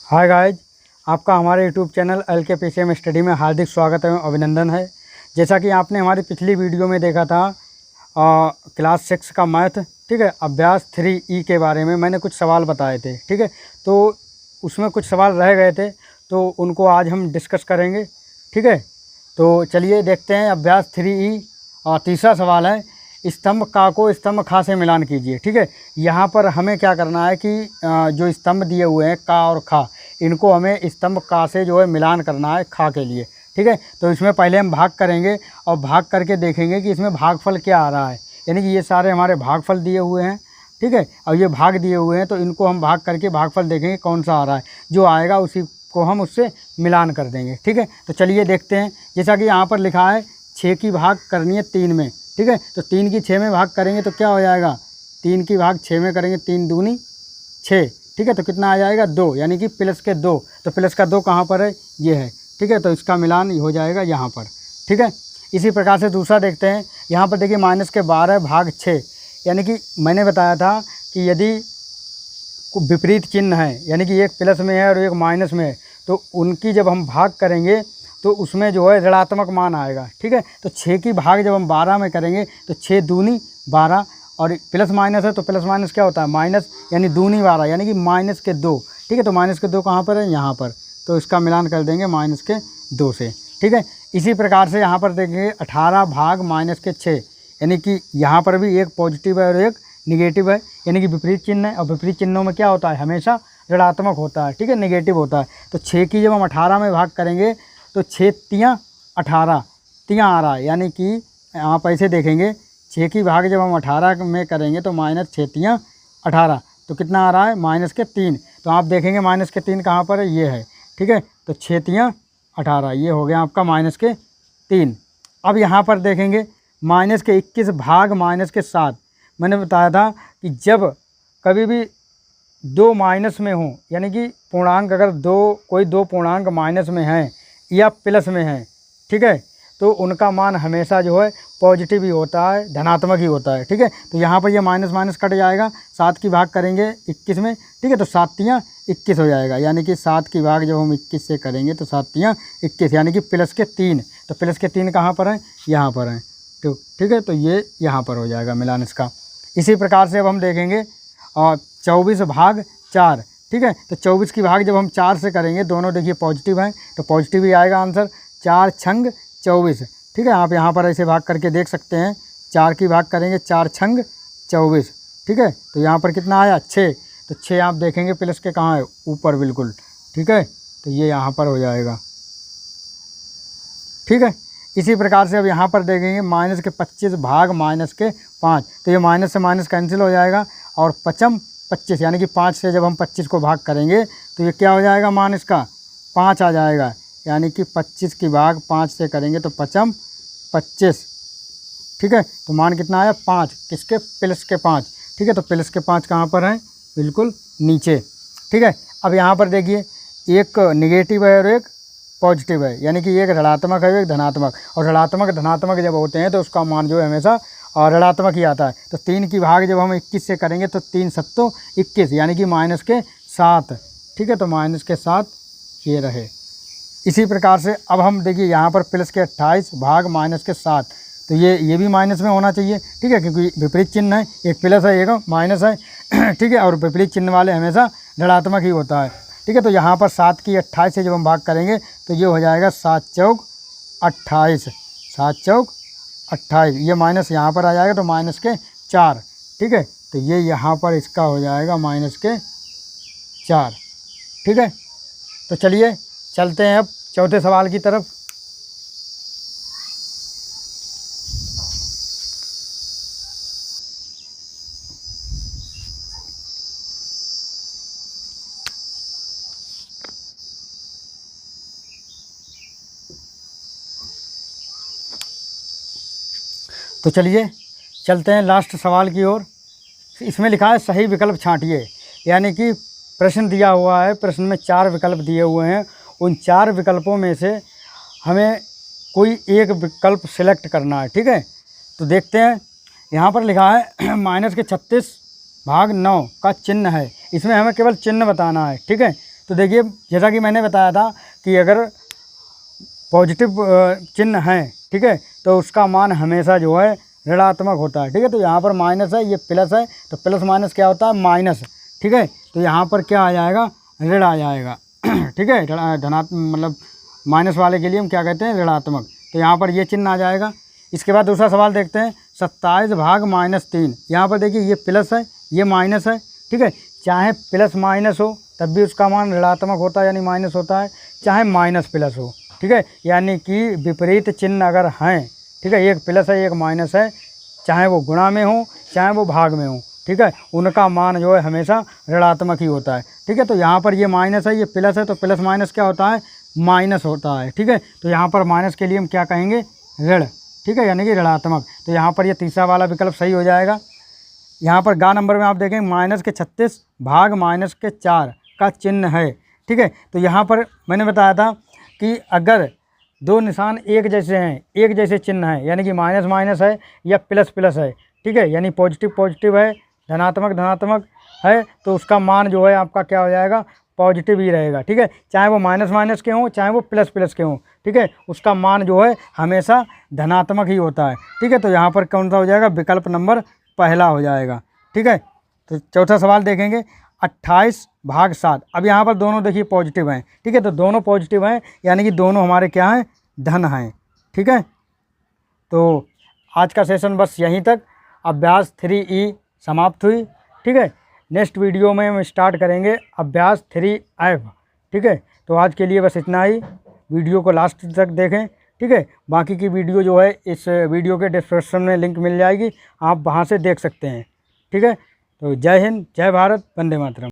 Hi guys, आपका हमारे YouTube channel LKPCM study में हार्दिक स्वागत एवं अभिनंदन है। जैसा कि आपने हमारी पिछली वीडियो में देखा था क्लास 6 का मैथ, ठीक है, अभ्यास 3E के बारे में मैंने कुछ सवाल बताए थे, ठीक है। तो उसमें कुछ सवाल रह गए थे, तो उनको आज हम डिस्कस करेंगे, ठीक है। तो चलिए देखते हैं अभ्यास 3E। और तीसरा सवाल है, स्तंभ का को स्तंभ खा से मिलान कीजिए, ठीक है। यहाँ पर हमें क्या करना है कि जो स्तंभ दिए हुए हैं का और खा, इनको हमें स्तंभ का से जो है मिलान करना है खा के लिए, ठीक है। तो इसमें पहले हम भाग करेंगे और भाग करके देखेंगे कि इसमें भागफल क्या आ रहा है, यानी कि ये सारे हमारे भागफल दिए हुए हैं, ठीक है। और ये भाग दिए हुए हैं, तो इनको हम भाग करके भागफल देखेंगे कौन सा आ रहा है, जो आएगा उसी को हम उससे मिलान कर देंगे, ठीक है। तो चलिए देखते हैं। जैसा कि यहाँ पर लिखा है 6 की भाग करनी है 3 में, ठीक है। तो 3 की 6 में भाग करेंगे तो क्या हो जाएगा, 3 की भाग 6 में करेंगे, 3 दूनी 6, ठीक है। तो कितना आ जाएगा 2, यानी कि प्लस के 2। तो प्लस का 2 कहाँ पर है, ये है, ठीक है। तो इसका मिलान हो जाएगा यहाँ पर, ठीक है। इसी प्रकार से दूसरा देखते हैं। यहाँ पर देखिए माइनस के 12 भाग 6, यानी कि मैंने बताया था कि यदि विपरीत चिन्ह है, यानी कि एक प्लस में है और एक माइनस में है, तो उनकी जब हम भाग करेंगे तो उसमें जो है ऋणात्मक मान आएगा, ठीक है। तो 6 की भाग जब हम 12 में करेंगे तो 6 दूनी 12, और प्लस माइनस है तो प्लस माइनस क्या होता है, माइनस, यानी दूनी 12, यानी कि माइनस के 2, ठीक है। तो माइनस के 2 कहाँ पर है, यहाँ पर। तो इसका मिलान कर देंगे माइनस के 2 से, ठीक है। इसी प्रकार से यहाँ पर देखेंगे 18 भाग माइनस के 6, यानी कि यहाँ पर भी एक पॉजिटिव है और एक निगेटिव है, यानी कि विपरीत चिन्ह है। और विपरीत चिन्हों में क्या होता है, हमेशा ऋणात्मक होता है, ठीक है, नेगेटिव होता है। तो 6 की जब हम 18 में भाग करेंगे तो 6 तियाँ 18, तियाँ आ रहा है, यानी कि आप ऐसे देखेंगे 6 की भाग जब हम 18 में करेंगे तो माइनस 6 तियाँ 18, तो कितना आ रहा है, माइनस के 3। तो आप देखेंगे माइनस के 3 कहाँ पर है, ये है, ठीक है। तो 6 तियाँ 18, ये हो गया आपका माइनस के 3। अब यहाँ पर देखेंगे माइनस के 21 भाग माइनस के 7। मैंने बताया था कि जब कभी भी 2 माइनस में हों, यानी कि पूर्णांक अगर कोई दो पूर्णांक माइनस में हैं या प्लस में हैं, ठीक है, तो उनका मान हमेशा जो है पॉजिटिव ही होता है, धनात्मक ही होता है, ठीक है। तो यहाँ पर ये माइनस माइनस कट जाएगा, 7 की भाग करेंगे 21 में, ठीक है। तो 7 तियाँ 21 हो जाएगा, यानी कि 7 की भाग जब हम 21 से करेंगे तो 7 तियाँ 21, यानी कि प्लस के 3। तो प्लस के 3 कहाँ पर हैं, यहाँ पर हैं, तो ठीक है। तो ये यहाँ पर हो जाएगा मिलान इसका। इसी प्रकार से अब हम देखेंगे 24 भाग 4, ठीक है। तो 24 की भाग जब हम 4 से करेंगे, दोनों देखिए पॉजिटिव हैं, तो पॉजिटिव ही आएगा आंसर। 4 छंग 24, ठीक है। आप यहाँ पर ऐसे भाग करके देख सकते हैं, 4 की भाग करेंगे 4 छंग 24, ठीक है। तो यहाँ पर कितना आया, 6। तो 6 आप देखेंगे प्लस के कहाँ है, ऊपर बिल्कुल, ठीक है। तो ये यहाँ पर हो जाएगा, ठीक है। इसी प्रकार से अब यहाँ पर देखेंगे माइनस के 25 भाग माइनस के 5, तो ये माइनस से माइनस कैंसिल हो जाएगा, और 5 25, यानी कि 5 से जब हम 25 को भाग करेंगे तो ये क्या हो जाएगा, मान इसका 5 आ जाएगा, यानी कि 25 की भाग 5 से करेंगे तो 5 25, ठीक है। तो मान कितना आया, 5, किसके, प्लस के 5, ठीक है। तो प्लस के 5 कहाँ पर हैं, बिल्कुल नीचे, ठीक है। अब यहाँ पर देखिए एक निगेटिव है और एक पॉजिटिव है, यानी कि एक ऋणात्मक है एक धनात्मक, और ऋणात्मक धनात्मक जब होते हैं तो उसका मान जो है हमेशा और ऋणात्मक ही आता है। तो 3 की भाग जब हम 21 से करेंगे तो 3 सत्तो 21, यानी कि माइनस के 7, ठीक है। तो माइनस के 7 ये रहे। इसी प्रकार से अब हम देखिए यहाँ पर प्लस के 28 भाग माइनस के 7, तो ये भी माइनस में होना चाहिए, ठीक है, क्योंकि विपरीत चिन्ह है, एक प्लस है एक माइनस है, ठीक है। और विपरीत चिन्ह वाले हमेशा ऋणात्मक ही होता है, ठीक है। तो यहाँ पर 7 की 28 से जब हम भाग करेंगे तो ये हो जाएगा 7 चौक 28, 7 चौक 28, ये माइनस यहाँ पर आ जाएगा तो माइनस के 4, ठीक है। तो ये यहाँ पर इसका हो जाएगा माइनस के 4, ठीक है। तो चलिए चलते हैं अब चौथे सवाल की तरफ। तो चलिए चलते हैं लास्ट सवाल की ओर। इसमें लिखा है सही विकल्प छांटिए, यानी कि प्रश्न दिया हुआ है, प्रश्न में 4 विकल्प दिए हुए हैं, उन 4 विकल्पों में से हमें कोई एक विकल्प सिलेक्ट करना है, ठीक है। तो देखते हैं, यहाँ पर लिखा है माइनस के 36 भाग 9 का चिन्ह है, इसमें हमें केवल चिन्ह बताना है, ठीक है। तो देखिए जैसा कि मैंने बताया था कि अगर पॉजिटिव चिन्ह है, ठीक है, तो उसका मान हमेशा जो है ऋणात्मक होता है। ठीक है, तो यहाँ पर माइनस है, ये प्लस है, तो प्लस माइनस क्या होता है, माइनस। ठीक है, तो यहाँ पर क्या आ जाएगा, ऋण आ जाएगा। ठीक है, धनात्मक मतलब माइनस वाले के लिए हम क्या कहते हैं, ऋणात्मक। तो यहाँ पर ये चिन्ह आ जाएगा। इसके बाद दूसरा सवाल देखते हैं, 27 भाग -3। यहाँ पर देखिए ये प्लस है, ये माइनस है। ठीक है, चाहे प्लस माइनस हो तब भी उसका मान ऋणात्मक होता है, यानी माइनस होता है, चाहे माइनस प्लस हो। ठीक है, यानी कि विपरीत चिन्ह अगर हैं, ठीक है, एक प्लस है एक माइनस है, चाहे वो गुणा में हो चाहे वो भाग में हो, ठीक है, उनका मान जो है हमेशा ऋणात्मक ही होता है। ठीक है, तो यहाँ पर ये माइनस है, ये प्लस है, तो प्लस माइनस क्या होता है, माइनस होता है। ठीक है, तो यहाँ पर माइनस के लिए हम क्या कहेंगे, ऋण। ठीक है, यानी कि ऋणात्मक। तो यहाँ पर ये तीसरा वाला विकल्प सही हो जाएगा। यहाँ पर ग नंबर में आप देखें -36 भाग -4 का चिन्ह है। ठीक है, तो यहाँ पर मैंने बताया था कि अगर दो निशान एक जैसे हैं, एक जैसे चिन्ह हैं, यानी कि माइनस माइनस है या प्लस प्लस है, ठीक है, यानी पॉजिटिव पॉजिटिव है, धनात्मक धनात्मक है, तो उसका मान जो है आपका क्या हो जाएगा, पॉजिटिव ही रहेगा। ठीक है, चाहे वो माइनस माइनस के हों चाहे वो प्लस प्लस के हों, ठीक है, उसका मान जो है हमेशा धनात्मक ही होता है। ठीक है, तो यहाँ पर कौन सा हो जाएगा, विकल्प नंबर पहला हो जाएगा। ठीक है, तो चौथा सवाल देखेंगे, 28 भाग 7। अब यहाँ पर दोनों देखिए पॉजिटिव हैं। ठीक है, तो दोनों पॉजिटिव हैं, यानी कि दोनों हमारे क्या हैं, धन हैं। ठीक है, तो आज का सेशन बस यहीं तक। अभ्यास 3E समाप्त हुई। ठीक है, नेक्स्ट वीडियो में हम स्टार्ट करेंगे अभ्यास 3F। ठीक है, तो आज के लिए बस इतना ही। वीडियो को लास्ट तक देखें। ठीक है, बाकी की वीडियो जो है इस वीडियो के डिस्क्रिप्शन में लिंक मिल जाएगी, आप वहाँ से देख सकते हैं। ठीक है, तो जय हिंद, जय भारत, वंदे मातरम।